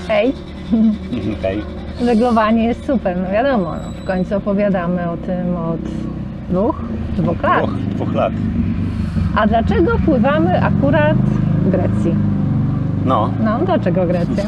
Hej. Hej. Żeglowanie jest super, no wiadomo, no, w końcu opowiadamy o tym od dwóch lat. Dwóch lat. A dlaczego pływamy akurat w Grecji? No. No, dlaczego Grecja?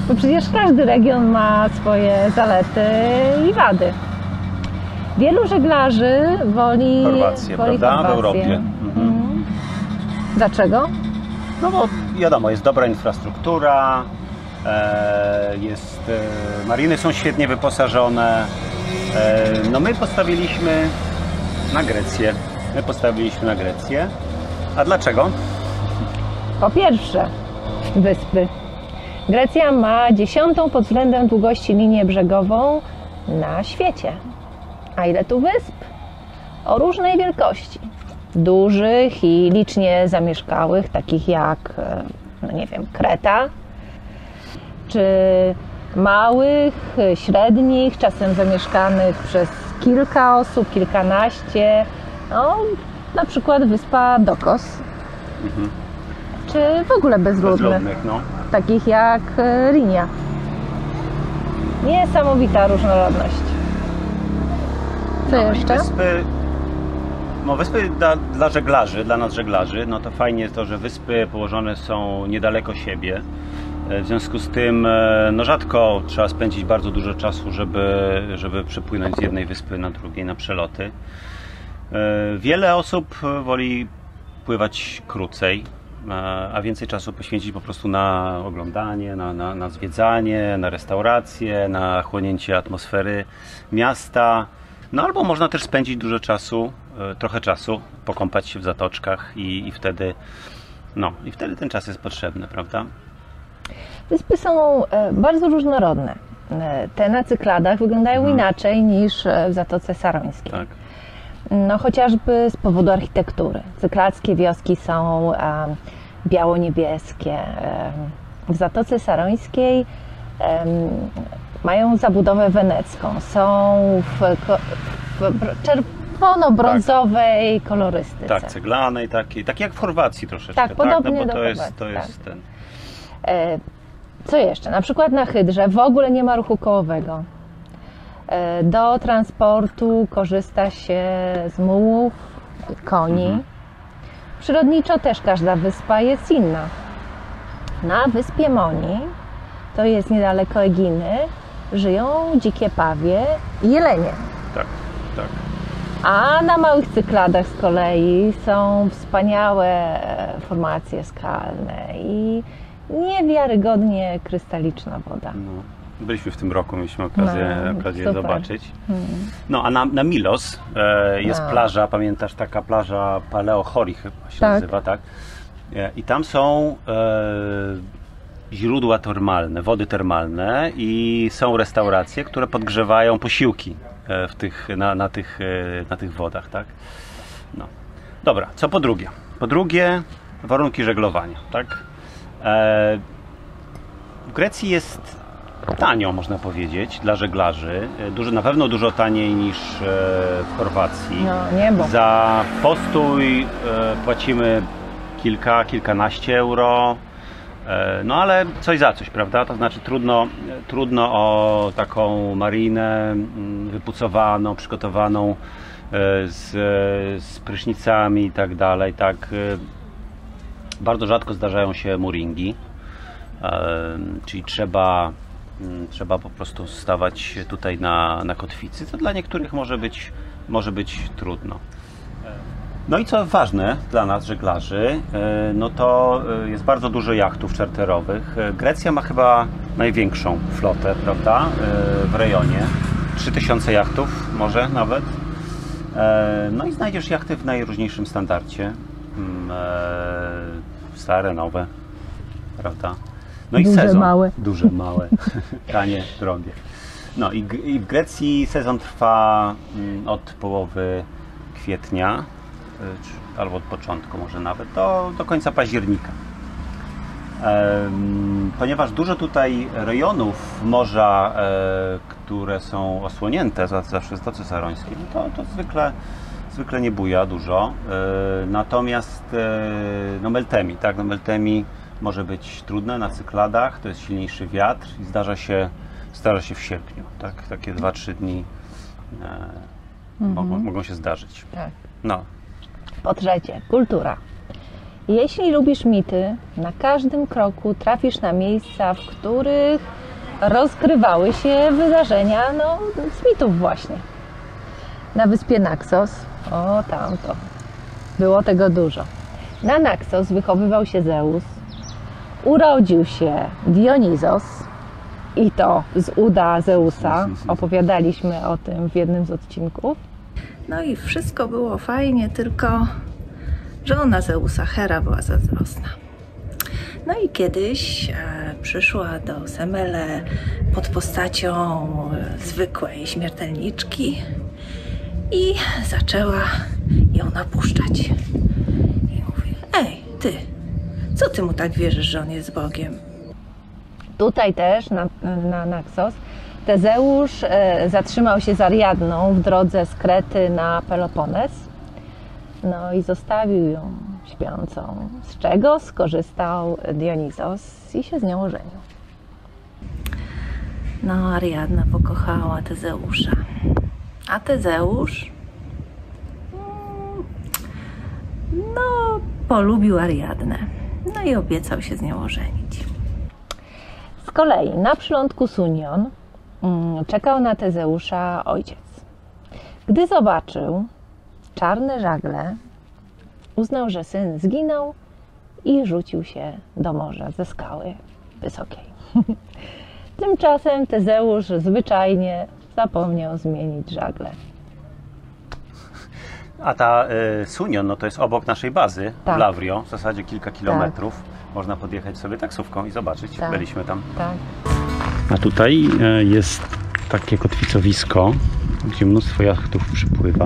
Bo przecież każdy region ma swoje zalety i wady. Wielu żeglarzy woli Chorwację, prawda? Chorwację. W Europie. Mhm. Dlaczego? No bo wiadomo, jest dobra infrastruktura, mariny są świetnie wyposażone. No my postawiliśmy na Grecję. A dlaczego? Po pierwsze, wyspy. Grecja ma 10. pod względem długości linię brzegową na świecie. A ile tu wysp? O różnej wielkości. Dużych i licznie zamieszkałych, takich jak, no nie wiem, Kreta, czy małych, średnich, czasem zamieszkanych przez kilka osób, kilkanaście, no, na przykład wyspa Dokos, czy w ogóle bezludnych, no. takich jak Rinia. Niesamowita różnorodność. Co jeszcze? Wyspy dla żeglarzy, dla nas żeglarzy, no to fajnie jest to, że wyspy położone są niedaleko siebie. W związku z tym no rzadko trzeba spędzić bardzo dużo czasu, żeby przepłynąć z jednej wyspy na drugiej, na przeloty. Wiele osób woli pływać krócej, a więcej czasu poświęcić po prostu na oglądanie, na zwiedzanie, na restauracje, na chłonięcie atmosfery miasta. No albo można też spędzić dużo czasu, trochę czasu, pokąpać się w zatoczkach i wtedy ten czas jest potrzebny, prawda? Wyspy są bardzo różnorodne. Te na Cykladach wyglądają inaczej niż w Zatoce Sarońskiej. Tak. No chociażby z powodu architektury. Cykladzkie wioski są biało-niebieskie. W Zatoce Sarońskiej mają zabudowę wenecką. Są w czerwono-brązowej kolorystyce. Tak, ceglanej, tak jak w Chorwacji troszeczkę. Tak, podobnie no bo do to Chorwacji, jest ten. Co jeszcze? Na przykład na Hydrze w ogóle nie ma ruchu kołowego. Do transportu korzysta się z mułów, koni. Przyrodniczo też każda wyspa jest inna. Na wyspie Moni, to jest niedaleko Eginy, żyją dzikie pawie i jelenie. Tak. A na małych Cykladach z kolei są wspaniałe formacje skalne i niewiarygodnie krystaliczna woda. No, byliśmy w tym roku, mieliśmy okazję zobaczyć. No a na Milos jest plaża, pamiętasz, taka plaża Paleo Chori chyba się nazywa, tak? I tam są źródła termalne, wody termalne i są restauracje, które podgrzewają posiłki na tych wodach, tak? No. Dobra, co po drugie? Po drugie, warunki żeglowania, tak? W Grecji jest tanio, można powiedzieć, dla żeglarzy. Na pewno dużo taniej niż w Chorwacji. No, niebo. Za postój płacimy kilkanaście euro. No ale coś za coś, prawda? To znaczy trudno o taką marinę wypucowaną, przygotowaną z prysznicami i tak dalej, tak. Bardzo rzadko zdarzają się mooringi, czyli trzeba po prostu stawać tutaj na kotwicy, co dla niektórych może być trudno. No i co ważne dla nas, żeglarzy, no to jest bardzo dużo jachtów czarterowych. Grecja ma chyba największą flotę, prawda, w rejonie. 3000 jachtów, może nawet. No i znajdziesz jachty w najróżniejszym standardzie. Stare, nowe, prawda. No i duże, sezon. małe. Duże, małe, tanie, drogie. No i w Grecji sezon trwa od połowy kwietnia, albo od początku może nawet, do końca października. Ponieważ dużo tutaj rejonów morza, które są osłonięte zawsze w Zatoce Sarońskiej, no to zwykle nie buja dużo, natomiast no Meltemi, tak, no Meltemi może być trudne na Cykladach, to jest silniejszy wiatr i zdarza się w sierpniu, tak, takie 2-3 dni mogą się zdarzyć. Tak. No. Po trzecie, kultura. Jeśli lubisz mity, na każdym kroku trafisz na miejsca, w których rozgrywały się wydarzenia z mitów właśnie. Na wyspie Naxos, o tamto, było tego dużo. Na Naxos wychowywał się Zeus, urodził się Dionizos i to z uda Zeusa, opowiadaliśmy o tym w jednym z odcinków. No i wszystko było fajnie, tylko żona Zeusa, Hera, była zazdrosna. No i kiedyś przyszła do Semele pod postacią zwykłej śmiertelniczki i zaczęła ją napuszczać. I mówi: ej, ty, co ty mu tak wierzysz, że on jest Bogiem? Tutaj też na Naxos Tezeusz zatrzymał się z Ariadną w drodze z Krety na Pelopones. No i zostawił ją śpiącą, z czego skorzystał Dionizos i się z nią ożenił. No, Ariadna pokochała Tezeusza, a Tezeusz polubił Ariadnę, no i obiecał się z nią ożenić. Z kolei na przylądku Sunion czekał na Tezeusza ojciec. Gdy zobaczył czarne żagle, uznał, że syn zginął i rzucił się do morza ze skały wysokiej. Tymczasem Tezeusz zwyczajnie zapomniał zmienić żagle. A ta Sunion, no to jest obok naszej bazy w Lavrio, w zasadzie kilka kilometrów. Tak. Można podjechać sobie taksówką i zobaczyć. Tak. Byliśmy tam. Tak. A tutaj jest takie kotwicowisko, gdzie mnóstwo jachtów przypływa.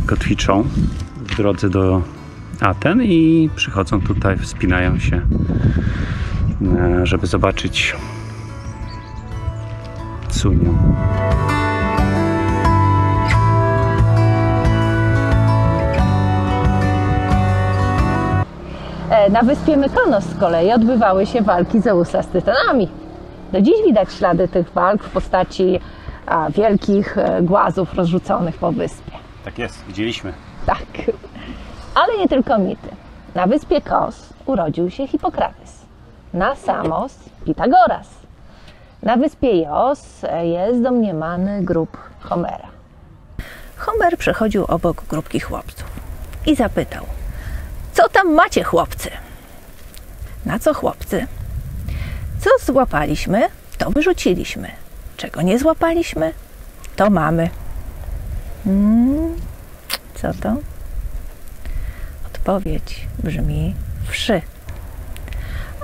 Kotwiczą w drodze do Aten i przychodzą tutaj, wspinają się, żeby zobaczyć Sunion. Na wyspie Mykonos z kolei odbywały się walki Zeusa z Tytanami. Do dziś widać ślady tych walk w postaci wielkich głazów rozrzuconych po wyspie. Tak jest, widzieliśmy. Tak, ale nie tylko mity. Na wyspie Kos urodził się Hipokrates, na Samos Pitagoras. Na wyspie Ios jest domniemany grób Homera. Homer przechodził obok grupki chłopców i zapytał: co tam macie, chłopcy? Na co chłopcy? Co złapaliśmy, to wyrzuciliśmy. Czego nie złapaliśmy, to mamy. Co to? Odpowiedź brzmi wszy.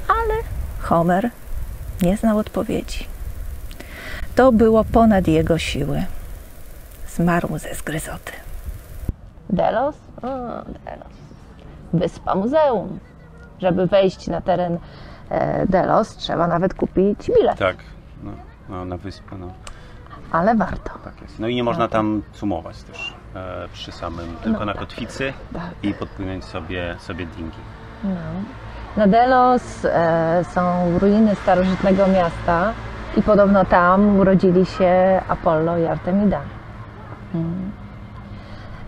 Ale Homer nie znał odpowiedzi. To było ponad jego siły. Zmarł ze zgryzoty. Delos? Delos. Wyspa muzeum. Żeby wejść na teren Delos, trzeba nawet kupić bilet. Tak, no, na wyspę. No. Ale warto. Tak jest. No i nie można tam cumować też przy samym, tylko na kotwicy i podpłynąć sobie dingi. No. Na Delos są ruiny starożytnego miasta i podobno tam urodzili się Apollo i Artemida.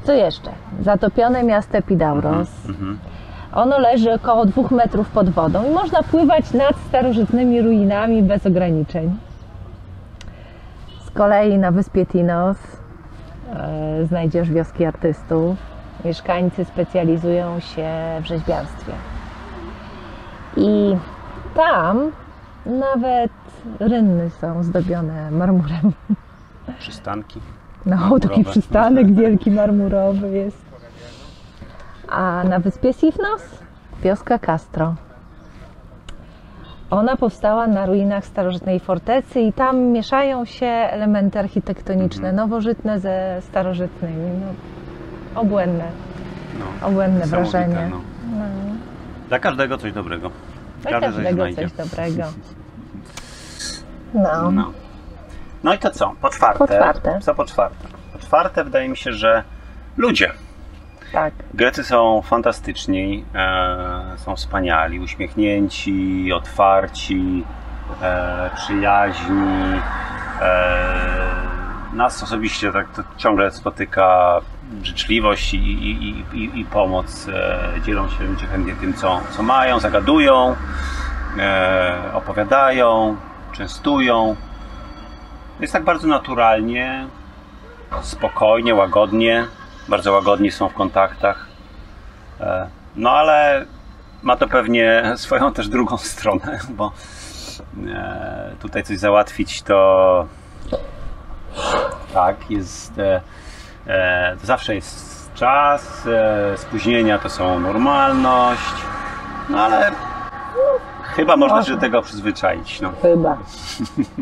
Co jeszcze? Zatopione miasto Epidauros. Ono leży około 2 metrów pod wodą i można pływać nad starożytnymi ruinami bez ograniczeń. Z kolei na wyspie Tinos znajdziesz wioski artystów. Mieszkańcy specjalizują się w rzeźbiarstwie. I tam nawet rynny są zdobione marmurem. Przystanki. No, taki przystanek wielki marmurowy jest. A na wyspie Sifnos wioska Castro. Ona powstała na ruinach starożytnej fortecy i tam mieszają się elementy architektoniczne, nowożytne ze starożytnymi. No, obłędne wrażenie. No. Dla każdego coś dobrego. Dla każdego coś dobrego. No i to co? Po czwarte. Co po czwarte? Po czwarte, wydaje mi się, że ludzie. Tak. Grecy są fantastyczni, są wspaniali, uśmiechnięci, otwarci, przyjaźni. Nas osobiście tak to ciągle spotyka życzliwość i pomoc. Dzielą się ludzie chętnie tym, co mają, zagadują, opowiadają, częstują. Jest tak bardzo naturalnie, spokojnie, łagodnie. Bardzo łagodni są w kontaktach. No ale ma to pewnie swoją też drugą stronę, bo tutaj coś załatwić to tak, zawsze jest czas, spóźnienia to są normalność, no ale chyba można się do tego przyzwyczaić. No. Chyba.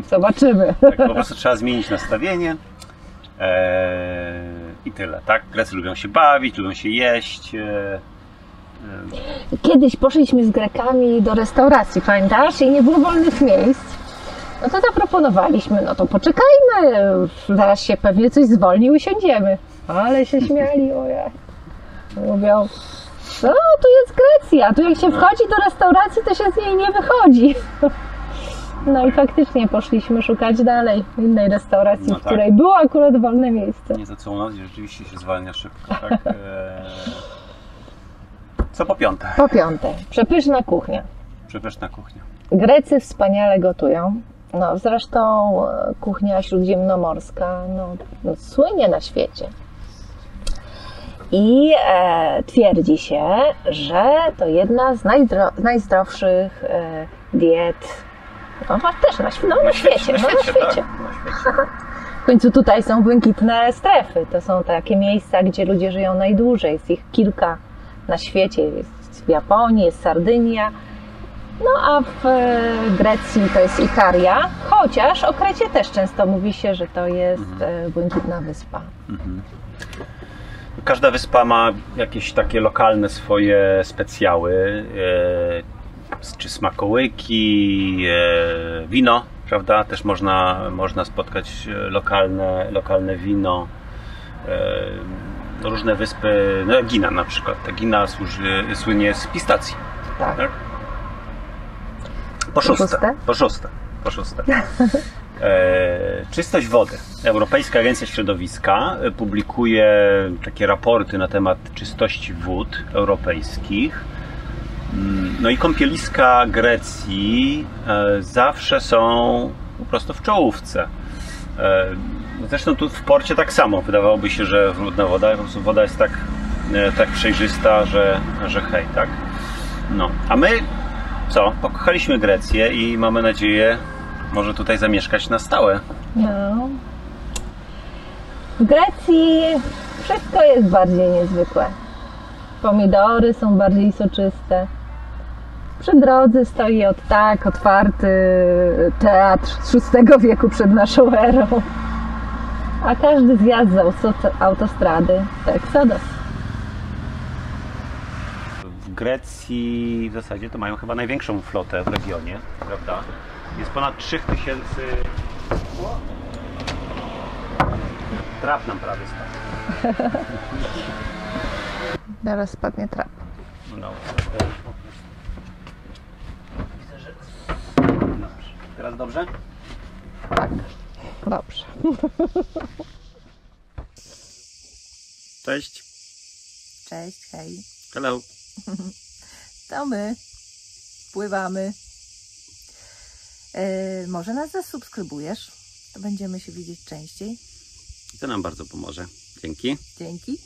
Zobaczymy. Tak, po prostu trzeba zmienić nastawienie i tyle, tak? Grecy lubią się bawić, lubią się jeść. Kiedyś poszliśmy z Grekami do restauracji, pamiętasz? I nie było wolnych miejsc. No to zaproponowaliśmy, no to poczekajmy, zaraz się pewnie coś zwolni, usiądziemy. Ale się śmiali, ojej. Mówią, no tu jest Grecja, tu jak się wchodzi do restauracji, to się z niej nie wychodzi. No i faktycznie poszliśmy szukać dalej innej restauracji, No w której było akurat wolne miejsce. Nie za co u nas, rzeczywiście się zwalnia szybko, tak? Co po piąte? Po piąte, przepyszna kuchnia. Przepyszna kuchnia. Grecy wspaniale gotują. No, zresztą kuchnia śródziemnomorska słynie na świecie. I twierdzi się, że to jedna z najzdrowszych diet. No też na świecie. Na świecie. Tak, W końcu tutaj są błękitne strefy. To są takie miejsca, gdzie ludzie żyją najdłużej. Jest ich kilka na świecie. Jest w Japonii, jest Sardynia. No a w Grecji to jest Ikaria, chociaż o Krecie też często mówi się, że to jest błękitna wyspa. Każda wyspa ma jakieś takie lokalne swoje specjały, czy smakołyki, wino, prawda? Też można spotkać lokalne wino. Różne wyspy, no Gina na przykład. Ta Gina słynie z pistacji. Tak. Tak? Po szóste. Czystość wody. Europejska Agencja Środowiska publikuje takie raporty na temat czystości wód europejskich. No i kąpieliska Grecji zawsze są po prostu w czołówce. Zresztą tu w porcie tak samo. Wydawałoby się, że brudna woda, po prostu woda jest tak przejrzysta, że hej, tak? No, a my co? Pokochaliśmy Grecję i mamy nadzieję, może tutaj zamieszkać na stałe. No. W Grecji wszystko jest bardziej niezwykłe. Pomidory są bardziej soczyste. Przy drodze stoi otwarty teatr z VI wieku przed naszą erą. A każdy zjazd z autostrady to Exodus. W Grecji w zasadzie to mają chyba największą flotę w regionie, prawda? Jest ponad 3000... Trap nam prawie spadł. Zaraz spadnie trap. No, widzę, że... Dobrze. Teraz dobrze? Tak, dobrze. Cześć. Cześć, hej. Hello. To my pływamy. Może nas zasubskrybujesz? To będziemy się widzieć częściej. To nam bardzo pomoże. Dzięki. Dzięki.